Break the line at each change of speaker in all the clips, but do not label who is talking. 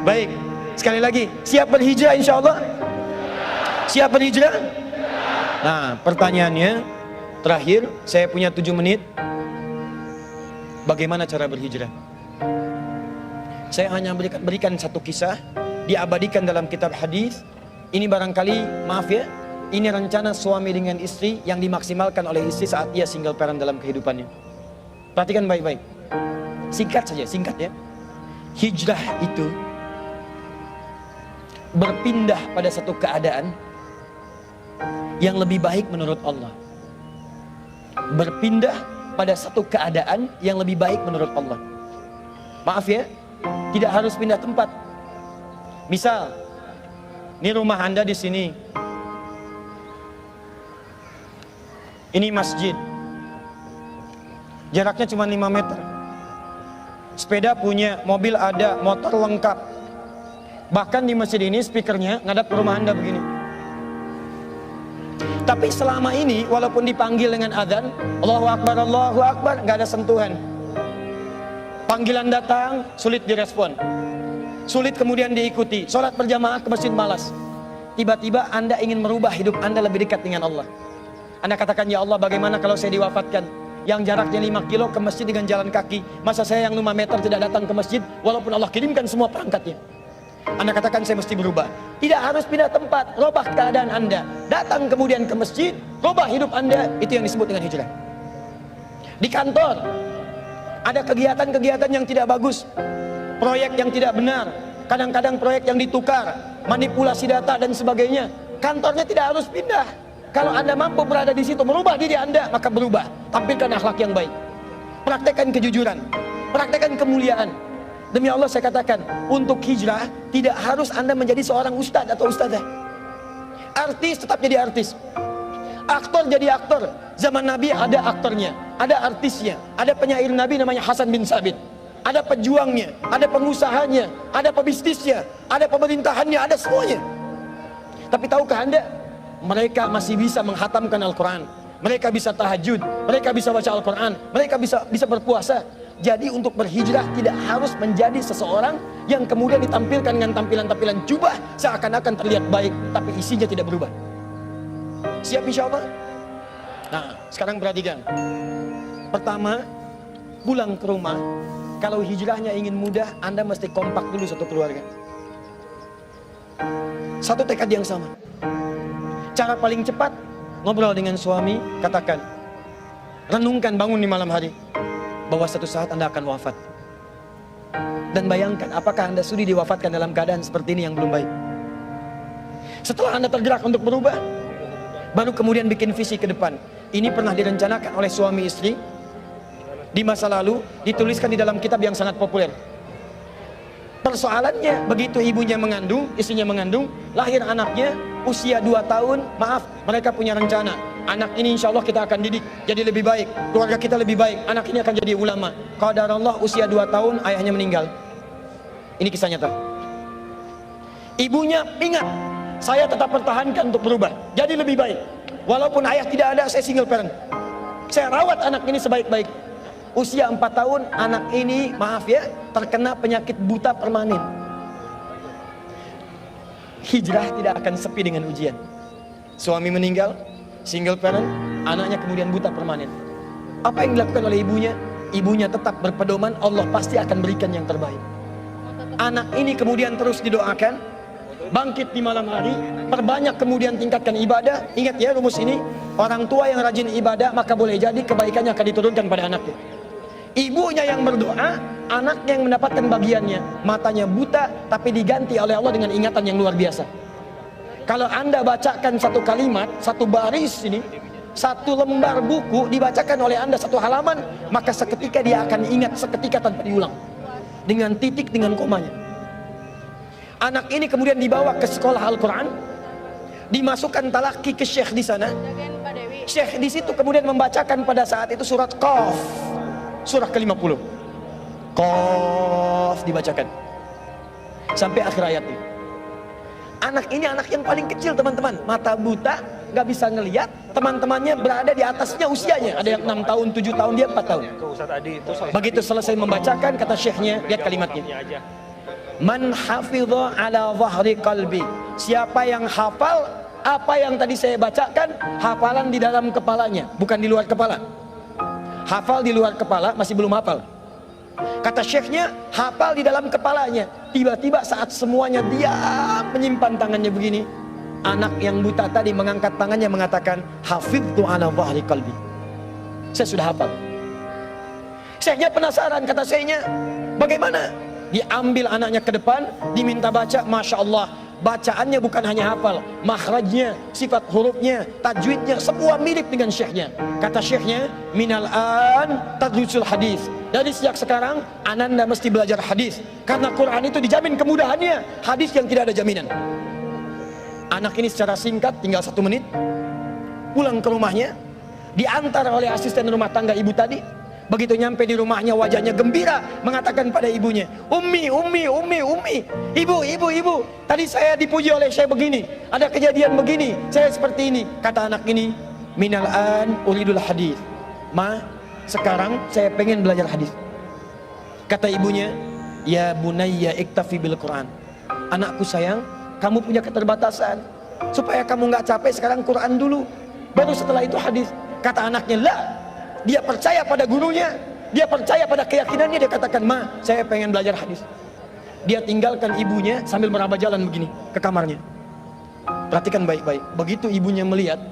Baik, sekali lagi, siap berhijrah insya Allah? Siap berhijrah? Nah, pertanyaannya terakhir, saya punya 7 menit. Bagaimana cara berhijrah? Saya hanya berikan satu kisah, diabadikan dalam kitab hadis. Ini barangkali, maaf ya, ini rencana suami dengan istri yang dimaksimalkan oleh istri saat ia single parent dalam kehidupannya. Perhatikan baik-baik. Singkat saja, singkat ya. Hijrah itu berpindah pada satu keadaan yang lebih baik menurut Allah. Berpindah pada satu keadaan yang lebih baik menurut Allah. Maaf ya, tidak harus pindah tempat. Misal, ini rumah Anda di sini. Ini masjid. Jaraknya cuma 5 meter. Sepeda punya, mobil ada, motor lengkap. Bahkan di masjid ini speakernya ngadap ke rumah Anda begini. Tapi selama ini walaupun dipanggil dengan azan, Allahu Akbar, nggak ada sentuhan. Panggilan datang, sulit direspon. Sulit kemudian diikuti. Sholat berjamaah ke masjid malas. Tiba-tiba Anda ingin merubah hidup Anda lebih dekat dengan Allah. Anda katakan, ya Allah, bagaimana kalau saya diwafatkan? Yang jaraknya 5 kilo ke masjid dengan jalan kaki. Masa saya yang 5 meter tidak datang ke masjid walaupun Allah kirimkan semua perangkatnya? Anda katakan, saya mesti berubah. Tidak harus pindah tempat, robah keadaan Anda. Datang kemudian ke masjid, robah hidup Anda. Itu yang disebut dengan hijrah. Di kantor ada kegiatan-kegiatan yang tidak bagus, proyek yang tidak benar, kadang-kadang proyek yang ditukar, manipulasi data dan sebagainya. Kantornya tidak harus pindah. Kalau Anda mampu berada di situ, merubah diri Anda, maka berubah. Tampilkan akhlak yang baik. Praktekkan kejujuran. Praktekkan kemuliaan. Demi Allah saya katakan, untuk hijrah tidak harus Anda menjadi seorang ustadz atau ustadzah. Artis tetap jadi artis. Aktor jadi aktor. Zaman Nabi ada aktornya, ada artisnya, ada penyair Nabi namanya Hasan bin Sabit. Ada pejuangnya, ada pengusahanya, ada pebisnisnya, ada pemerintahannya, ada semuanya. Tapi tahukah Anda, mereka masih bisa menghatamkan Al-Quran, mereka bisa tahajud, mereka bisa baca Al-Quran, mereka bisa berpuasa. Jadi untuk berhijrah tidak harus menjadi seseorang yang kemudian ditampilkan dengan tampilan-tampilan jubah seakan-akan terlihat baik, tapi isinya tidak berubah. Siap insya Allah? Nah, sekarang perhatikan. Pertama, pulang ke rumah. Kalau hijrahnya ingin mudah, Anda mesti kompak dulu satu keluarga. Satu tekad yang sama. Cara paling cepat, ngobrol dengan suami, katakan, renungkan, bangun di malam hari, bahwa satu saat Anda akan wafat. Dan bayangkan, apakah Anda sudi diwafatkan dalam keadaan seperti ini yang belum baik? Setelah Anda tergerak untuk berubah, baru kemudian bikin visi ke depan. Ini pernah direncanakan oleh suami istri di masa lalu, dituliskan di dalam kitab yang sangat populer. Persoalannya, begitu ibunya mengandung, istrinya mengandung, lahir anaknya, usia 2 tahun, maaf, mereka punya rencana. Anak ini insya Allah kita akan didik jadi lebih baik, keluarga kita lebih baik, anak ini akan jadi ulama. Qadarullah usia 2 tahun, ayahnya meninggal. Ini kisah nyata. Ibunya ingat, saya tetap pertahankan untuk berubah, jadi lebih baik. Walaupun ayah tidak ada, saya single parent. Saya rawat anak ini sebaik-baik. Usia 4 tahun, anak ini, maaf ya, terkena penyakit buta permanen. Hijrah tidak akan sepi dengan ujian. Suami meninggal, single parent, anaknya kemudian buta permanen. Apa yang dilakukan oleh ibunya? Ibunya tetap berpedoman, Allah pasti akan berikan yang terbaik. Anak ini kemudian terus didoakan, bangkit di malam hari, perbanyak kemudian tingkatkan ibadah. Ingat ya rumus ini, orang tua yang rajin ibadah maka boleh jadi kebaikannya akan diturunkan pada anaknya. Ibunya yang berdoa, anaknya yang mendapatkan bagiannya. Matanya buta tapi diganti oleh Allah dengan ingatan yang luar biasa. Kalau Anda bacakan satu kalimat, satu baris ini, satu lembar buku dibacakan oleh Anda satu halaman, maka seketika dia akan ingat seketika tanpa diulang, dengan titik, dengan komanya. Anak ini kemudian dibawa ke sekolah Al-Quran, dimasukkan talaki ke syekh di sana. Syekh di situ kemudian membacakan pada saat itu surat Qaf, surah ke-50. Qaf dibacakan sampai akhir ayat ini. Anak ini anak yang paling kecil teman-teman, mata buta, nggak bisa ngelihat. Teman-temannya berada di atasnya usianya, ada yang 6 tahun, 7 tahun, dia 4 tahun. Begitu selesai membacakan, kata syekhnya, lihat kalimatnya. Man hafidha ala dhahri qalbi. Siapa yang hafal apa yang tadi saya bacakan, hafalan di dalam kepalanya, bukan di luar kepala. Hafal di luar kepala masih belum hafal. Kata syekhnya, hafal di dalam kepalanya. Tiba-tiba saat semuanya diam menyimpan tangannya begini, anak yang buta tadi mengangkat tangannya mengatakan, hafidtu ala dhahri qalbi. Saya sudah hafal. Syekhnya penasaran, kata syekhnya, bagaimana? Diambil anaknya ke depan, diminta baca, Masya Allah. Bacaannya bukan hanya hafal, makhrajnya, sifat hurufnya, tajwidnya, semua mirip dengan syekhnya. Kata syekhnya, minal an tadrusul hadis. Dari sejak sekarang, ananda mesti belajar hadis. Karena Quran itu dijamin kemudahannya, hadis yang tidak ada jaminan. Anak ini secara singkat, tinggal 1 menit, pulang ke rumahnya, diantar oleh asisten rumah tangga ibu tadi. Begitu nyampe di rumahnya, wajahnya gembira, mengatakan pada ibunya, Ummi, ibu, tadi saya dipuji oleh saya begini, ada kejadian begini, saya seperti ini. Kata anak ini, minal an uridul hadis. Ma, sekarang saya pengen belajar hadis. Kata ibunya, ya bunayya iktafi bil Quran. Anakku sayang, kamu punya keterbatasan, supaya kamu nggak capek sekarang Quran dulu, baru setelah itu hadis. Kata anaknya, lah, dia percaya pada gurunya, dia percaya pada keyakinannya. Dia katakan, ma, saya pengen belajar hadis. Dia tinggalkan ibunya sambil meraba jalan begini ke kamarnya. Perhatikan baik-baik. Begitu ibunya melihat,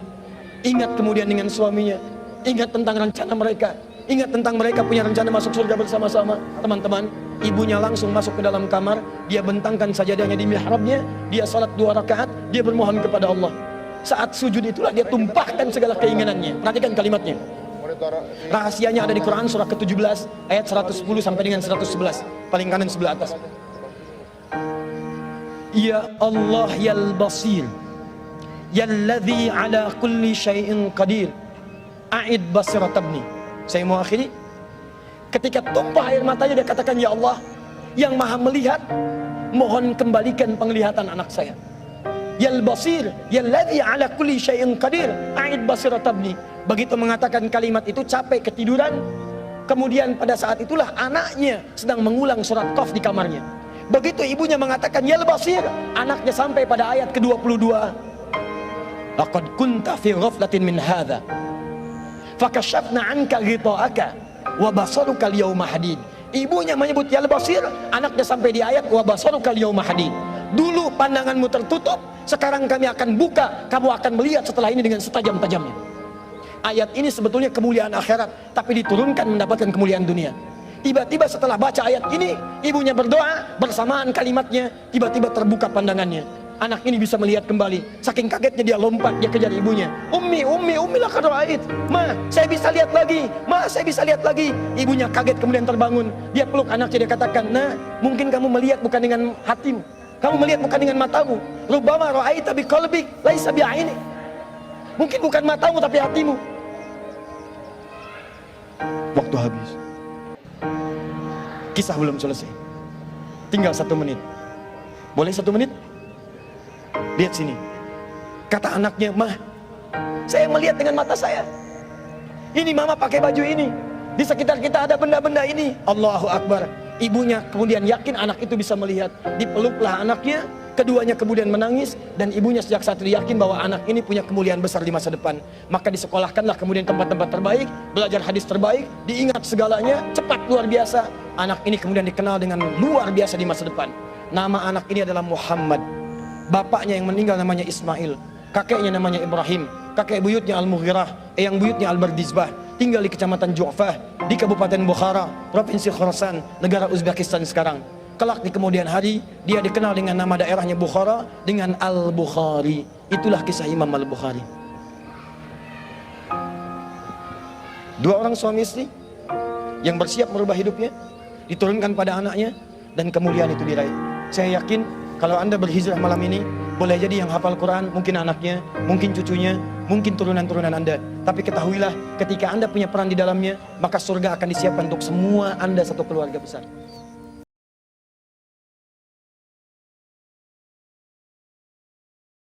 ingat kemudian dengan suaminya, ingat tentang rencana mereka, ingat tentang mereka punya rencana masuk surga bersama-sama. Teman-teman, ibunya langsung masuk ke dalam kamar. Dia bentangkan sajadahnya di mihrabnya, dia salat 2 rakaat, dia bermohon kepada Allah. Saat sujud itulah dia tumpahkan segala keinginannya. Perhatikan kalimatnya. Rahasianya ada di Quran surah ke-17 ayat 110 sampai dengan 111, paling kanan sebelah atas. Ya Allah yal basir, yalladzi ala kulli syai'in qadir, a'id basirat abni. Saya mau akhiri. Ketika tumpah air matanya dia katakan, ya Allah yang maha melihat, mohon kembalikan penglihatan anak saya. Yal basir, yalladzi ala kulli syai'in qadir, a'id basirat abni. Begitu mengatakan kalimat itu capek ketiduran. Kemudian pada saat itulah anaknya sedang mengulang surat Qaf di kamarnya. Begitu ibunya mengatakan yal basir, anaknya sampai pada ayat ke-22. Laqad kunta fi ghaflatin min hadza fakashafna 'anka ghita'aka wa basaruka al-yawma hadid. Ibunya menyebut yal basir, anaknya sampai di ayat wa basaruka al-yawma hadid. Dulu pandanganmu tertutup, sekarang kami akan buka, kamu akan melihat setelah ini dengan setajam-tajamnya. Ayat ini sebetulnya kemuliaan akhirat, tapi diturunkan mendapatkan kemuliaan dunia. Tiba-tiba setelah baca ayat ini, ibunya berdoa, bersamaan kalimatnya, tiba-tiba terbuka pandangannya. Anak ini bisa melihat kembali. Saking kagetnya dia lompat, dia kejar ibunya. Ummi laqad ra'ait. Ma, saya bisa lihat lagi. Ma, saya bisa lihat lagi. Ibunya kaget kemudian terbangun. Dia peluk anaknya, dia katakan, nah, mungkin kamu melihat bukan dengan hatimu. Kamu melihat bukan dengan matamu. Rubbama ra'aita biqalbik laisa bi'ainik. Mungkin bukan matamu tapi hatimu. Waktu habis. Kisah belum selesai. Tinggal 1 menit. Boleh 1 menit? Lihat sini. Kata anaknya, mah, saya melihat dengan mata saya. Ini mama pakai baju ini. Di sekitar kita ada benda-benda ini. Allahu Akbar. Ibunya kemudian yakin anak itu bisa melihat. Dipeluklah anaknya. Keduanya kemudian menangis, dan ibunya sejak saat itu yakin bahwa anak ini punya kemuliaan besar di masa depan. Maka disekolahkanlah kemudian tempat-tempat terbaik, belajar hadis terbaik, diingat segalanya, cepat luar biasa. Anak ini kemudian dikenal dengan luar biasa di masa depan. Nama anak ini adalah Muhammad. Bapaknya yang meninggal namanya Ismail, kakeknya namanya Ibrahim, kakek buyutnya Al-Mughirah, eyang buyutnya Al-Bardizbah. Tinggal di kecamatan Ju'fah, di Kabupaten Bukhara, Provinsi Khorasan, negara Uzbekistan sekarang. Kelak di kemudian hari, dia dikenal dengan nama daerahnya Bukhara, dengan Al-Bukhari. Itulah kisah Imam Al-Bukhari. 2 orang suami istri yang bersiap merubah hidupnya, diturunkan pada anaknya, dan kemuliaan itu diraih. Saya yakin kalau Anda berhijrah malam ini, boleh jadi yang hafal Quran, mungkin anaknya, mungkin cucunya, mungkin turunan-turunan Anda. Tapi ketahuilah, ketika Anda punya peran di dalamnya, maka surga akan disiapkan untuk semua Anda satu keluarga besar.